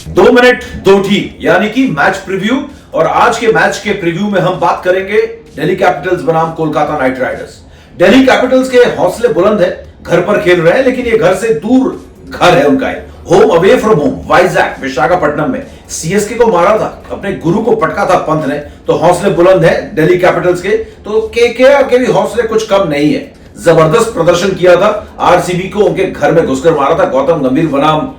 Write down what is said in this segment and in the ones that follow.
2 minute 2 यानी कि match preview. और आज के मैच के प्रीव्यू में हम बात करेंगे दिल्ली कैपिटल्स बनाम Kolkata night Riders. Delhi Capitals के हौसले बुलंद है, घर पर खेल रहे हैं, लेकिन ये घर से दूर घर है उनका। Home away from home Vizag Visakhapatnam में सीएसके को मारा था, अपने गुरु को पटका था पंत ने, तो हौसले बुलंद है दिल्ली कैपिटल्स के। तो केकेआर के भी हौसले कुछ कम नहीं है, जबरदस्त प्रदर्शन किया था, आरसीबी को उनके घर में घुसकर मारा था। गौतम गंभीर बनाम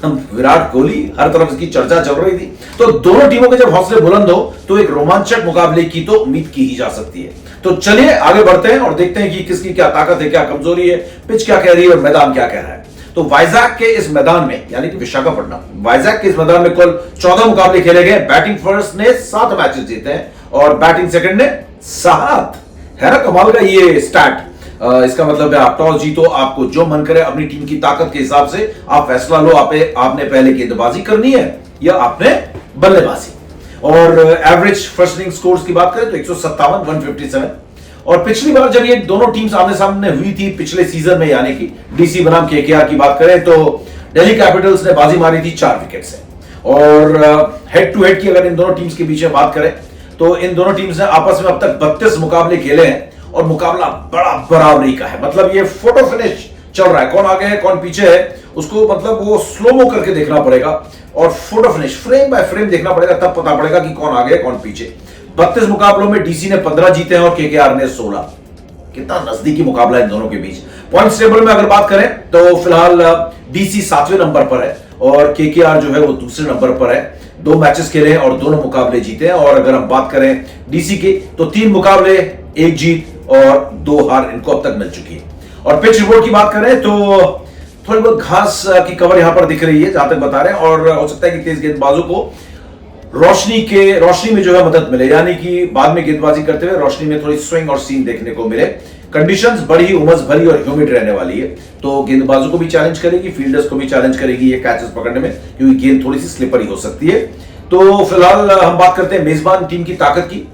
विराट कोहली, हर तरफ इसकी चर्चा चल रही थी। तो दोनों टीमों के जब हौसले बुलंद हो तो एक रोमांचक मुकाबले की तो उम्मीद की ही जा सकती है। तो चलिए आगे बढ़ते हैं और देखते हैं कि किसकी क्या ताकत है, क्या कमजोरी है, पिच क्या कह रही है और मैदान क्या कह रहा है। तो वाइजैक के इस मैदान में, यानी कि विशाखापट्टनम, वाइजैक के इस मैदान में कुल 14 मुकाबले खेले गए। बैटिंग फर्स्ट ने 7 मैचेस जीते हैं और बैटिंग सेकंड ने 7। है ना कमाल का ये स्टैट। इसका मतलब है आप टॉस जीतो, आपको जो मन करे अपनी टीम की ताकत के हिसाब से आप फैसला लो, आपने पहले गेंदबाजी करनी है या आपने बल्लेबाजी। और एवरेज फर्स्ट इनिंग स्कोर्स की बात करें तो 157, 157। और पिछली बार जब ये दोनों टीम्स आमने सामने हुई थी पिछले सीजन में, यानी कि डीसी बनाम केकेआर की बात करें तो दिल्ली कैपिटल्स ने बाजी मारी थी 4 विकेट से। और हेड टू हेड की अगर इन दोनों टीम्स के बीच में बात करें तो इन दोनों टीम्स ने आपस में अब तक 32 मुकाबले खेले हैं और मुकाबला बड़ा बराबरी का है। मतलब ये फोटो फिनिश चल रहा है, कौन आगे है कौन पीछे है उसको मतलब वो स्लोमो करके देखना पड़ेगा और photo finish frame by frame देखना पड़ेगा, तब पता पड़ेगा कि कौन आगे है कौन पीछे। 32 मुकाबलों में डीसी ने 15 जीते हैं और केकेआर ने 16। कितना नजदीकी मुकाबला है इन दोनों के बीच। पॉइंट्स टेबल में अगर बात करें तो फिलहाल डीसी 7वें नंबर पर है और केकेआर जो है वो दूसरे नंबर पर है। 2 मैचेस खेले हैं और दोनों मुकाबले जीते हैं। और अगर हम बात करें डीसी के तो 3 मुकाबले, 1 जीत और 2 हार इनको अब तक मिल चुकी है। और पिच रिपोर्ट की बात करें तो थोड़ी बहुत घास की कवर यहां पर दिख रही है जहां तक बता रहे हैं, और हो सकता है कि तेज गेंदबाजों को रोशनी में जो है मदद मिले, यानी कि बाद में गेंदबाजी करते हुए रोशनी में थोड़ी स्विंग और सीन देखने को मिले। कंडीशंस बड़ी उमस भरी और ह्यूमिड रहने वाली है, तो गेंदबाजों को भी चैलेंज करेगी, फील्डर्स को भी चैलेंज करेगी ये कैचेस पकड़ने में, क्योंकि गेंद थोड़ी सी स्लिपरी हो सकती है। तो फिलहाल हम बात करते हैं मेजबान टीम की ताकत की।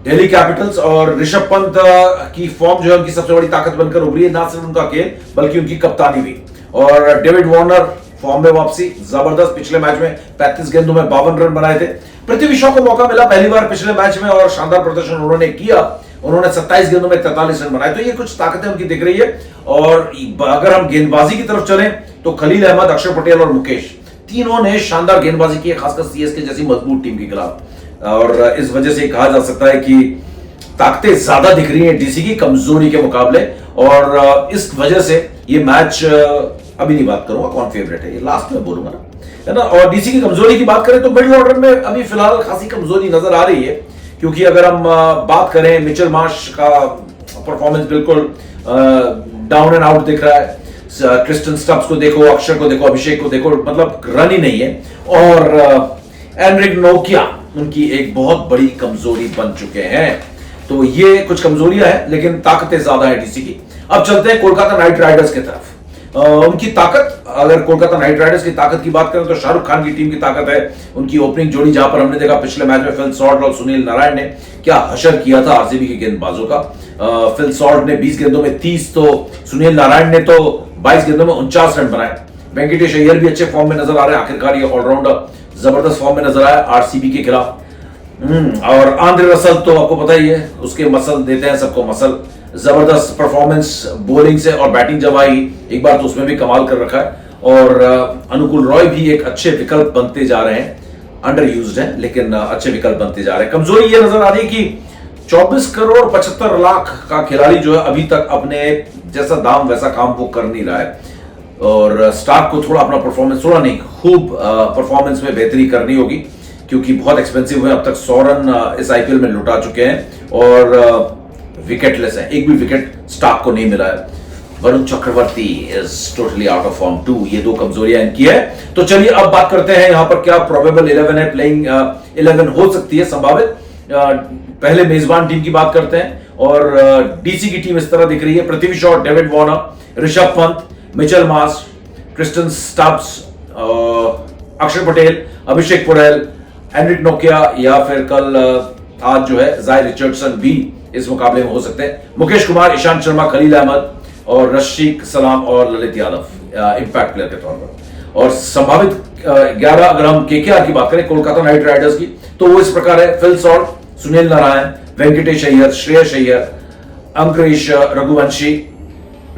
दिल्ली कैपिटल्स और ऋषभ पंत की फॉर्म जो है उनकी सबसे बड़ी ताकत बनकर उभरी है, ना सिर्फ उनका खेल बल्कि उनकी कप्तानी भी। और डेविड वार्नर फॉर्म में वापसी, जबरदस्त। पिछले मैच में 35 गेंदों में 52 रन बनाए थे। पृथ्वी शॉ को मौका मिला पहली बार पिछले मैच में और शानदार प्रदर्शन उन्होंने किया। उन्होंने 27 गेंदों में 43 रन बनाए, तो ये कुछ ताकतें उनकी दिख रही है। और अगर हम गेंदबाजी की तरफ चलें तो खलील अहमद, अक्षर पटेल और मुकेश, तीनों ने शानदार गेंदबाजी की है, खासकर सीएसके जैसी मजबूत टीम के खिलाफ। और इस वजह से कहा जा सकता है कि ताकतें ज्यादा दिख रही हैं डीसी की कमजोरी के मुकाबले। और इस वजह से ये मैच अभी नहीं बात करूंगा कौन फेवरेट है, ये लास्ट में बोलूंगा ना, है ना। और डीसी की कमजोरी की बात करें तो मिडिल ऑर्डर में अभी फिलहाल खासी कमजोरी नजर आ रही है, क्योंकि अगर हम बात करें मिचेल मार्श का परफॉर्मेंस बिल्कुल डाउन एंड आउट दिख रहा है। क्रिस्टन स्टब्स को देखो, अक्षर को देखो, अभिषेक को देखो, मतलब रन ही नहीं है। और एनरिक नोकिया उनकी एक बहुत बड़ी कमजोरी बन चुके हैं। तो ये कुछ कमजोरियां हैं, लेकिन ताकतें ज्यादा है डीसी की। अब चलते हैं कोलकाता नाइट राइडर्स की तरफ। उनकी ताकत, अगर कोलकाता नाइट राइडर्स की ताकत की बात करें तो शाहरुख खान की टीम की ताकत है उनकी ओपनिंग जोड़ी, जहां पर हमने देखा पिछले मैच में फिल सॉल्ट और सुनील नारायण ने क्या हशर किया था आरसीबी के गेंदबाजों का। फिल सॉल्ट ने 20 गेंदों में 30 तो सुनील नारायण ने तो 22 गेंदों में 49 रन बनाए। वेंकटेश अय्यर भी अच्छे फॉर्म में नजर आ रहे हैं, आखिरकार ये ऑलराउंडर जबरदस्त फॉर्म में नजर आया आरसीबी के खिलाफ। और आंद्रे रसल तो आपको पता ही है, उसके मसल देते हैं सबको मसल। जबरदस्त परफॉर्मेंस बॉलिंग से और बैटिंग जब आई एक बार तो उसमें भी कमाल कर रखा है। और अनुकूल रॉय भी एक अच्छे विकल्प बनते जा रहे हैं, अंडर यूज्ड है लेकिन अच्छे विकल्प बनते जा रहे हैं। कमजोरी ये नजर आ रही है कि 24 करोड़ 75 लाख का खिलाड़ी जो है अभी तक अपने जैसा दाम वैसा काम वो कर नहीं रहा है। और स्टार्क को थोड़ा अपना परफॉर्मेंस, थोड़ा नहीं खूब परफॉर्मेंस में बेहतरी करनी होगी, क्योंकि बहुत एक्सपेंसिव हुए। अब तक 100 रन इस आईपीएल में लुटा चुके हैं और विकेटलेस है, एक भी विकेट स्टार्क को नहीं मिला है। Varun Chakravarthy is totally out of form too, ये 2 कमजोरियां इनकी है। तो चलिए अब बात करते हैं यहां पर क्या प्रोबेबल 11 है, प्लेइंग 11 हो सकती है संभावित। पहले मेजबान टीम की बात करते हैं और डीसी की टीम इस तरह दिख रही है। Prithvi Shaw, David Warner, Rishabh Pant, Mitchell Marsh, Kristen Stubbs, Axar Patel, अभिषेक पुरेल, एनरिक नोकिया या फिर कल आज जो है जाय रिचर्डसन भी इस मुकाबले में हो सकते हैं। मुकेश कुमार, ईशांत शर्मा, खलील अहमद और रशीक सलाम और ललित यादव इंपैक्ट प्लेयर के तौर पर। और संभावित 11 अगर हम केकेआर की बात करें कोलकाता नाइट राइडर्स की, तो वो इस प्रकार है: Phil Salt, Sunil Narayan, Venkatesh Iyer, Shreyas Iyer, Angkrish Raghuvanshi,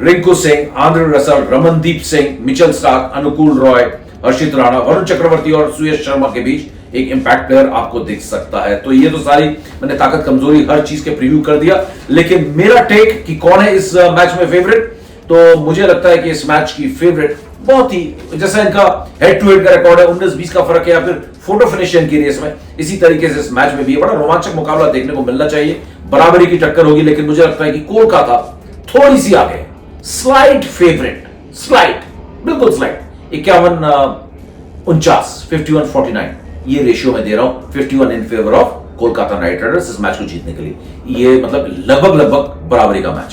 Rinku Singh, Andre Russell, Ramandeep Singh, Mitchell Starc, Anukul Roy, हर्षित राणा, वरुण चक्रवर्ती और सुयश शर्मा के बीच एक इंपैक्ट प्लेयर आपको दिख सकता है। तो ये तो सारी मैंने ताकत कमजोरी हर चीज के प्रीव्यू कर दिया, लेकिन मेरा टेक कि कौन है इस मैच में फेवरेट, तो मुझे लगता है कि इस मैच की फेवरेट बहुत ही, जैसा इनका हेड टू हेड का रिकॉर्ड है, 19-20 का फर्क है, या फिर फोटो फिनिशिंग की रेस में, इसी तरीके से इस मैच में भी बड़ा रोमांचक मुकाबला देखने को मिलना चाहिए। बराबरी की टक्कर होगी, लेकिन मुझे लगता है कि कोलकाता थोड़ी सी आगे, स्लाइड फेवरेट, स्लाइड, बिल्कुल स्लाइड, 51-49, 51-49 ये रेशियो में दे रहा हूं, 51 in favour of Kolkata night Riders इस मैच को जीतने के लिए। ये मतलब लगभग बराबरी का मैच है।